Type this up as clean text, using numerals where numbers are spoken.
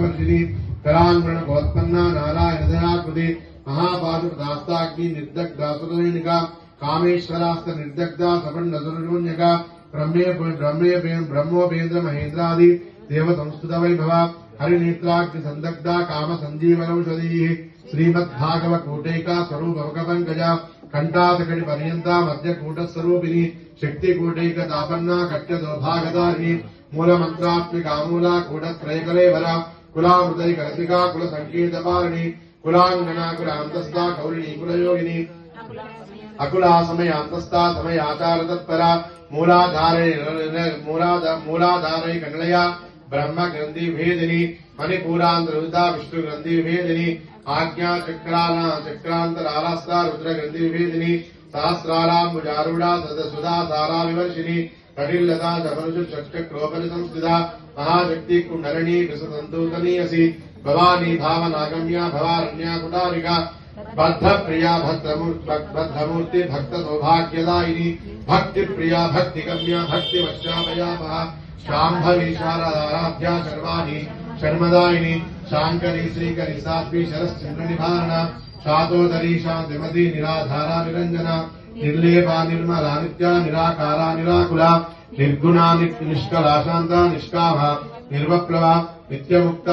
वर्षिणी करांगण गोत्पन्ना नारायणदयाकृति महापाशुपदास्ताग्नि निर्दग्धासुरनिका कामेश्वरास्त निर्दग्धा सपन्नसुरशून्यका ब्रह्मोपेन्द्र महेन्द्रादि देव संस्कृत वैभव हरिनेत्राग्नि संदग्धा काम संजीवनौषधि श्रीमद्भागवत कूटैका स्वरूप पंकजा कंठातकटि पर्यंता मध्य कूट स्वरूपिणी शक्ति कूटैक तापन्ना कट्य सौभागदारिणी मूल मंत्रात्मिका मूला कूटत्रयकलेवरा कुलामृतैक रसिका कुल संकेत पारिणी कुलांगना कुलांतस्था गौरिणी कुलयोगिनी अकुला समयांतस्था समयाचार तत्परा मूलाधारे कन्नया ब्रह्म ग्रंथि भेदिनी मणिपूरांतरुता विष्णु ग्रंथि भेदिनी आज्ञा चक्रांतरास्ता रुद्र ग्रंथि भेदिनी सहस्राराम्बुजारूढ़ा सदसुधा सारा विवर्षिणी कटिलता जमनुज चक्रोपरि संस्थिता महाशक्ति कुंडलिनी विसुतंतूतनीयसी भवानी भावनागम्या भवारण्या कुटारिका बद्ध प्रिया बद्धमूर्ति भक्त सौभाग्यदायिनी भक्ति प्रिया भक्ति गम्या भक्ति वश्यापयापहा शांभवी शारदाराध्या शर्वाणी शर्मदायिनी शांकरी श्रीकरी साध्वी शरश्चंद्र निभारणा शातोदरी शांतिमती निराधारा निरंजना निर्लेपा निर्मला नित्या निराकारा निराकुला निर्गुणा निष्कला शांता निष्कामा निर्वप्लवा नित्यमुक्ता